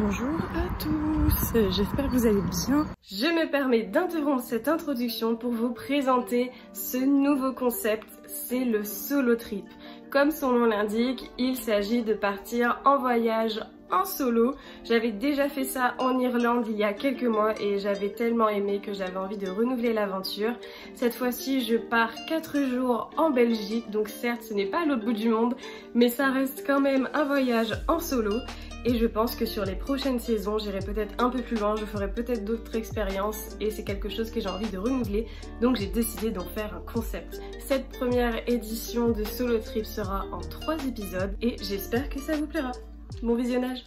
Bonjour à tous, j'espère que vous allez bien. Je me permets d'interrompre cette introduction pour vous présenter ce nouveau concept, c'est le solo trip. Comme son nom l'indique, il s'agit de partir en voyage en solo. J'avais déjà fait ça en Irlande il y a quelques mois et j'avais tellement aimé que j'avais envie de renouveler l'aventure. Cette fois-ci, je pars 4 jours en Belgique, donc certes ce n'est pas à l'autre bout du monde, mais ça reste quand même un voyage en solo. Et je pense que sur les prochaines saisons, j'irai peut-être un peu plus loin, je ferai peut-être d'autres expériences et c'est quelque chose que j'ai envie de renouveler. Donc j'ai décidé d'en faire un concept. Cette première édition de Solo Trip sera en 3 épisodes et j'espère que ça vous plaira. Bon visionnage!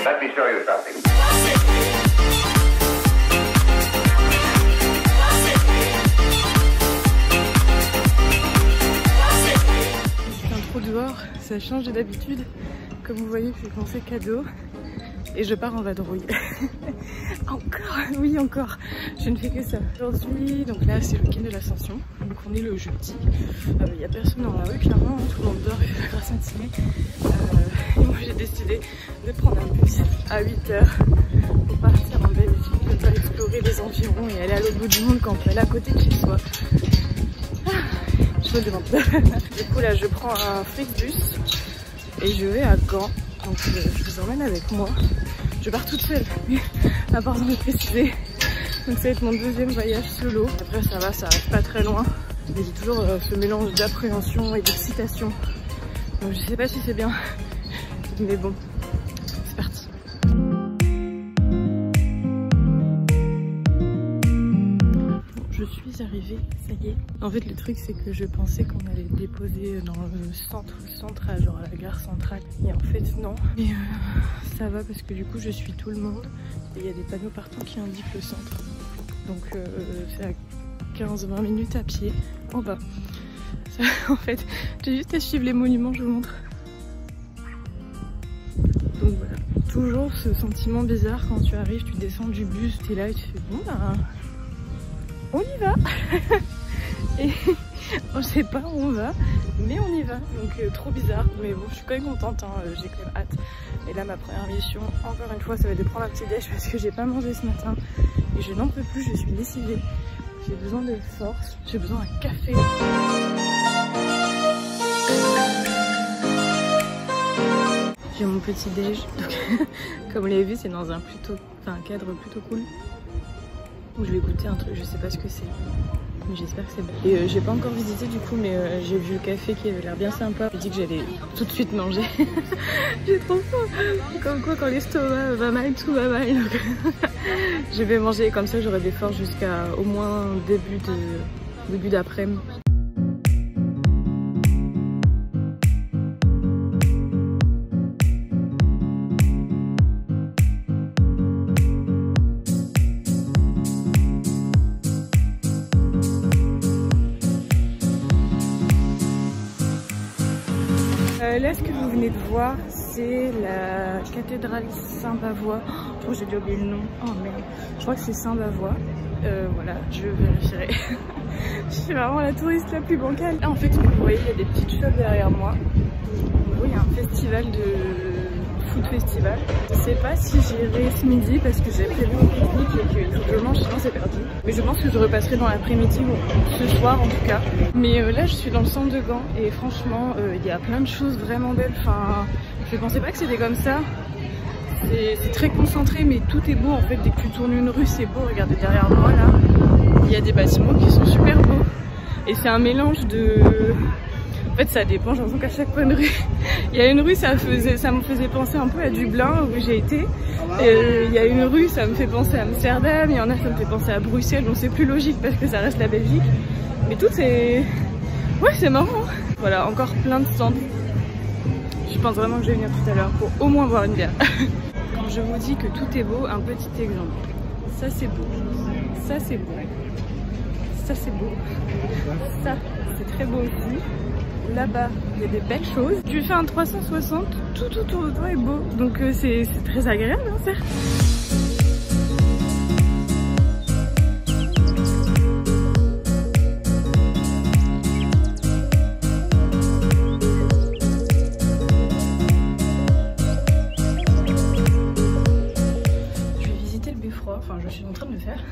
Let me show you something. C'est un trop dehors, ça change d'habitude. Comme vous voyez, je suis coincée cadeau et je pars en vadrouille. Encore, oui encore, je ne fais que ça. Aujourd'hui, donc là c'est le quai de l'Ascension, donc on est le jeudi. Il n'y a personne dans la rue, clairement, tout le monde dort et fait grâce matinée. Et moi j'ai décidé de prendre un bus à 8h pour partir en Belgique, ne pas explorer les environs et aller à l'autre bout du monde quand on peut aller à côté de chez soi. Je me demande. Du coup là je prends un Flixbus et je vais à Gand, donc je vous emmène avec moi. Je pars toute seule, important de préciser. Donc ça va être mon deuxième voyage solo. Après ça va, ça reste pas très loin. Mais j'ai toujours ce mélange d'appréhension et d'excitation. Donc je sais pas si c'est bien. Mais bon, c'est parti. Bon, je suis arrivée, ça y est. En fait le truc c'est que je pensais qu'on allait déposer dans le centre central, genre à la gare centrale. Et en fait non. Mais ça va parce que du coup je suis tout le monde. Et il y a des panneaux partout qui indiquent le centre. Donc c'est à 15-20 minutes à pied en bas. Ça, en fait, j'ai juste à suivre les monuments, je vous montre. Donc voilà, toujours ce sentiment bizarre quand tu arrives, tu descends du bus, tu es là et tu fais bon bah on y va. Et on sait pas où on va, mais on y va. Donc trop bizarre, mais bon je suis quand même contente, hein, j'ai quand même hâte. Et là ma première mission, encore une fois, ça va être de prendre un petit déj parce que j'ai pas mangé ce matin. Et je n'en peux plus, je suis lessivée. J'ai besoin de force, j'ai besoin d'un café. J'ai mon petit déj, donc comme vous l'avez vu c'est dans un cadre plutôt cool. Où je vais goûter un truc, je sais pas ce que c'est. Mais j'espère que c'est bon. Et j'ai pas encore visité du coup, mais j'ai vu le café qui avait l'air bien sympa. J'ai dit que j'allais tout de suite manger. J'ai trop faim. Comme quoi quand l'estomac va mal, tout va mal. Donc je vais manger comme ça, j'aurai des forces jusqu'à au moins début d'après-midi. Là, ce que vous venez de voir, c'est la cathédrale Saint-Bavois. Oh, je crois que j'ai déjà oublié le nom. Oh merde. Je crois que c'est Saint-Bavois. Voilà, je vérifierai. Je suis vraiment la touriste la plus bancale. Là, en fait, vous voyez, il y a des petites shops derrière moi. En gros, il y a un festival food festival. Je sais pas si j'irai ce midi parce que j'ai prévu un pique-nique et qu'il faut que je mange, sinon c'est perdu. Mais je pense que je repasserai dans l'après-midi, bon, ce soir en tout cas. Mais là je suis dans le centre de Gand et franchement il y a plein de choses vraiment belles. Enfin, je pensais pas que c'était comme ça. C'est très concentré mais tout est beau en fait. Dès que tu tournes une rue c'est beau. Regardez derrière moi là, il y a des bâtiments qui sont super beaux. Et c'est un mélange de... En fait ça dépend, j'ai l'impression qu'à chaque coin de rue il y a une rue, ça me faisait penser un peu à Dublin où j'ai été. Il y a une rue, ça me fait penser à Amsterdam, il y en a ça me fait penser à Bruxelles, donc c'est plus logique parce que ça reste la Belgique. Mais tout c'est... Ouais c'est marrant. Voilà, encore plein de stands. Je pense vraiment que je vais venir tout à l'heure pour au moins boire une bière. Quand je vous dis que tout est beau, un petit exemple. Ça c'est beau, ça c'est beau, ça c'est beau, ça c'est très beau aussi. Là-bas, il y a des belles choses. Tu fais un 360, tout autour de toi est beau. Donc c'est très agréable, hein, certes. Enfin, je suis en train de le faire.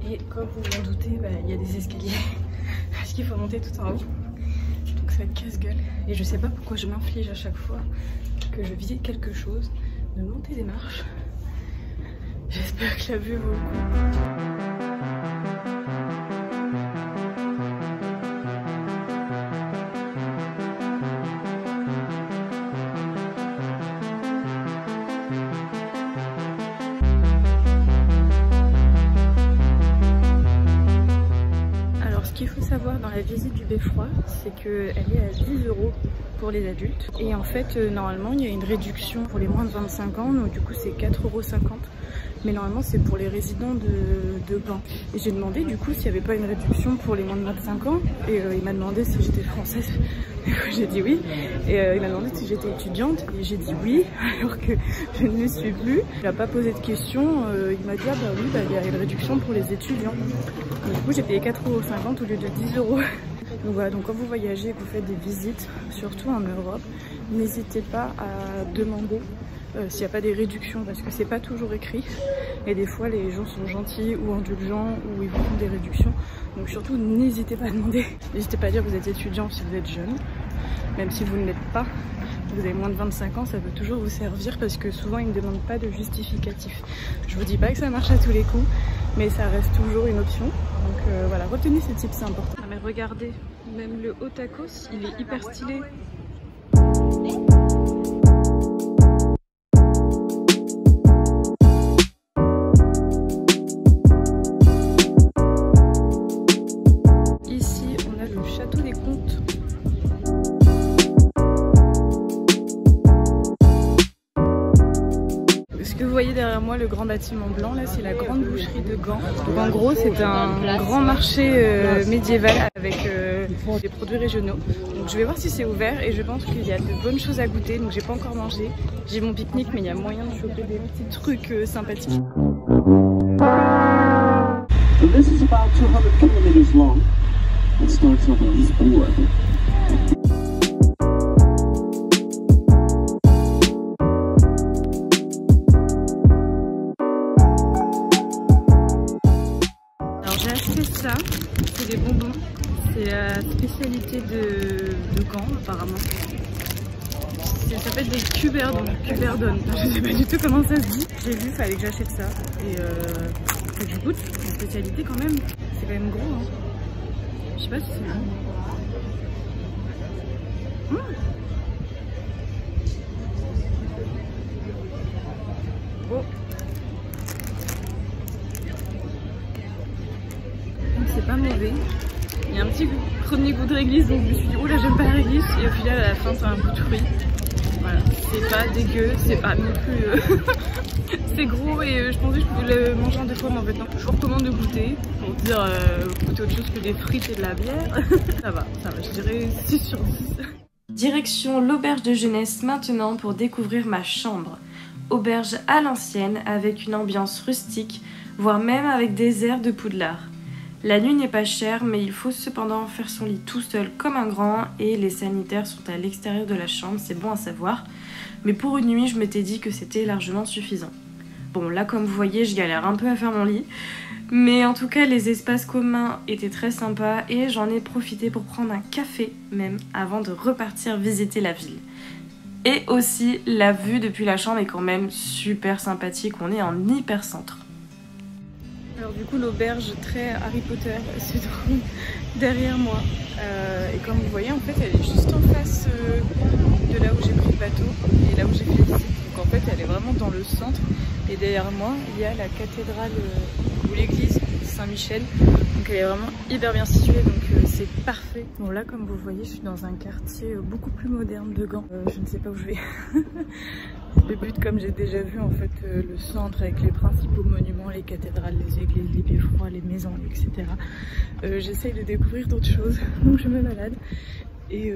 Et comme vous vous en doutez, il y a des escaliers. Parce qu'il faut monter tout en haut. Donc ça va être casse-gueule. Et je sais pas pourquoi je m'inflige à chaque fois que je visite quelque chose de monter des marches. J'espère que la vue vaut le coup. Ce qu'il faut savoir dans la visite du beffroi, c'est qu'elle est à 10 € pour les adultes. Et en fait, normalement, il y a une réduction pour les moins de 25 ans, donc du coup c'est 4,50 €. Mais normalement, c'est pour les résidents de Gand. Et j'ai demandé du coup s'il n'y avait pas une réduction pour les moins de 25 ans. Et il m'a demandé si j'étais française. Du coup, j'ai dit oui. Et il m'a demandé si j'étais étudiante. Et j'ai dit oui, alors que je ne le suis plus. Il n'a pas posé de questions. Il m'a dit ah bah oui, il y a une réduction pour les étudiants. Et du coup, j'ai payé 4,50 € au lieu de 10 €. Donc voilà, donc quand vous voyagez et que vous faites des visites, surtout en Europe, n'hésitez pas à demander s'il n'y a pas des réductions, parce que c'est pas toujours écrit et des fois les gens sont gentils ou indulgents ou ils vous font des réductions, donc surtout n'hésitez pas à demander. N'hésitez pas à dire que vous êtes étudiant si vous êtes jeune, même si vous ne l'êtes pas, vous avez moins de 25 ans, ça peut toujours vous servir parce que souvent ils ne demandent pas de justificatif. Je vous dis pas que ça marche à tous les coups, mais ça reste toujours une option, donc voilà, retenez ce type, c'est important. Ah, mais regardez, même le haut tacos, il est hyper stylé. Vous voyez derrière moi le grand bâtiment blanc, là c'est la grande boucherie de Gand. Donc en gros c'est un grand marché médiéval avec des produits régionaux. Donc je vais voir si c'est ouvert et je pense qu'il y a de bonnes choses à goûter. Donc j'ai pas encore mangé. J'ai mon pique-nique mais il y a moyen de choper des petits trucs sympathiques. So this is about 200 kilometers long. It starts off at Lisboa. Ça, c'est des bonbons, c'est la spécialité de Gand apparemment. Ça s'appelle des cuberdons, je sais pas du tout comment ça se dit. J'ai vu, fallait que j'achète ça et que je goûte, c'est une spécialité quand même. C'est quand même gros, hein. Je sais pas si c'est bon. Oh. C'est pas mauvais. Il y a un petit premier goût de réglisse, donc je me suis dit oh là j'aime pas la réglisse, et au final à la fin c'est un goût de fruit. Voilà, c'est pas dégueu, c'est pas non plus c'est gros et je pensais que je pouvais le manger en 2 fois, mais en fait non. Je vous recommande de goûter, pour dire goûter autre chose que des frites et de la bière. ça va, je dirais 6 sur 10. Direction l'auberge de jeunesse maintenant pour découvrir ma chambre. Auberge à l'ancienne avec une ambiance rustique, voire même avec des airs de Poudlard. La nuit n'est pas chère, mais il faut cependant faire son lit tout seul comme un grand et les sanitaires sont à l'extérieur de la chambre, c'est bon à savoir. Mais pour une nuit, je m'étais dit que c'était largement suffisant. Bon, là comme vous voyez, je galère un peu à faire mon lit. Mais en tout cas, les espaces communs étaient très sympas et j'en ai profité pour prendre un café même avant de repartir visiter la ville. Et aussi, la vue depuis la chambre est quand même super sympathique, on est en hyper-centre. Alors du coup l'auberge très Harry Potter se trouve derrière moi et comme vous voyez en fait elle est juste en face de là où j'ai pris le bateau et là où j'ai fait visite. Donc en fait elle est vraiment dans le centre et derrière moi il y a la cathédrale ou l'église Saint-Michel. Donc elle est vraiment hyper bien située, donc c'est parfait. Bon là comme vous voyez je suis dans un quartier beaucoup plus moderne de Gand. Je ne sais pas où je vais. Le but, comme j'ai déjà vu en fait le centre avec les principaux monuments, les cathédrales, les églises, les beffrois, les maisons, etc. J'essaye de découvrir d'autres choses, donc je me balade et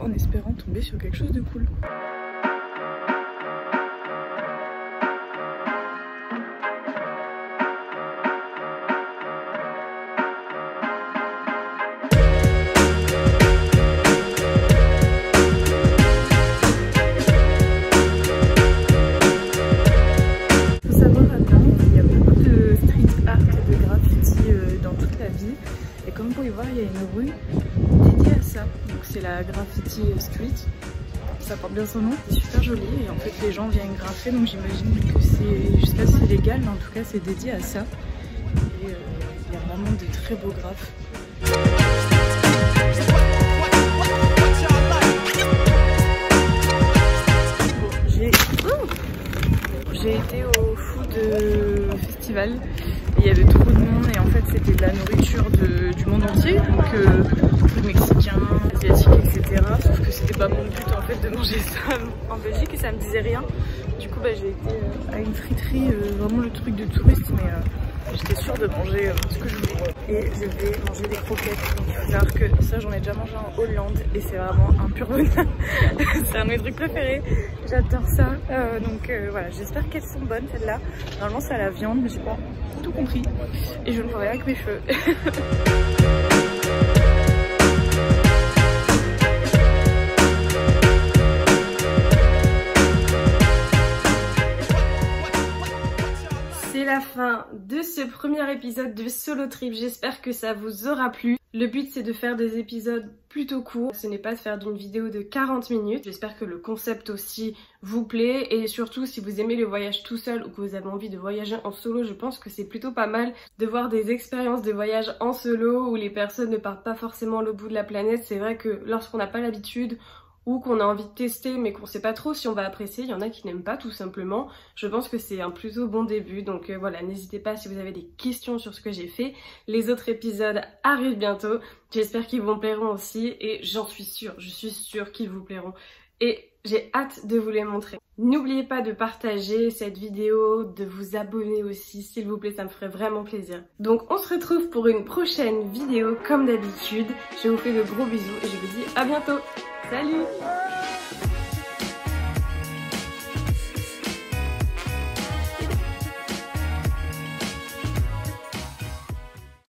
en espérant tomber sur quelque chose de cool. Il y a une rue dédiée à ça, donc c'est la Graffiti Street, ça porte bien son nom, c'est super joli et en fait les gens viennent graffer, donc j'imagine que c'est, je sais pas si c'est légal mais en tout cas c'est dédié à ça et il y a vraiment de très beaux graphes. J'ai été au food festival et il y avait trop de monde et en fait c'était de la nourriture du monde entier, donc food mexicain, asiatique, etc. Sauf que c'était pas mon but en fait de manger ça en Belgique et ça me disait rien. Du coup j'ai été à une friterie, vraiment le truc de touriste, mais j'étais sûre de manger ce que je voulais. Et je vais manger des croquettes. Donc il faut savoir que ça j'en ai déjà mangé en Hollande et c'est vraiment un pur bonheur. C'est un de mes trucs préférés. J'adore ça. Donc voilà, j'espère qu'elles sont bonnes celles-là. Normalement c'est à la viande mais j'ai pas tout compris. Et je ne vois rien avec mes cheveux. C'est la fin de ce premier épisode de Solo Trip, j'espère que ça vous aura plu. Le but c'est de faire des épisodes plutôt courts, ce n'est pas de faire d'une vidéo de 40 minutes. J'espère que le concept aussi vous plaît et surtout si vous aimez le voyage tout seul ou que vous avez envie de voyager en solo, je pense que c'est plutôt pas mal de voir des expériences de voyage en solo où les personnes ne partent pas forcément à l'autre bout de la planète. C'est vrai que lorsqu'on n'a pas l'habitude ou qu'on a envie de tester mais qu'on sait pas trop si on va apprécier, il y en a qui n'aiment pas tout simplement. Je pense que c'est un plutôt bon début, donc voilà, n'hésitez pas si vous avez des questions sur ce que j'ai fait. Les autres épisodes arrivent bientôt, j'espère qu'ils vous plairont aussi et j'en suis sûre, je suis sûre qu'ils vous plairont. Et j'ai hâte de vous les montrer. N'oubliez pas de partager cette vidéo, de vous abonner aussi, s'il vous plaît, ça me ferait vraiment plaisir. Donc on se retrouve pour une prochaine vidéo comme d'habitude. Je vous fais de gros bisous et je vous dis à bientôt. Salut!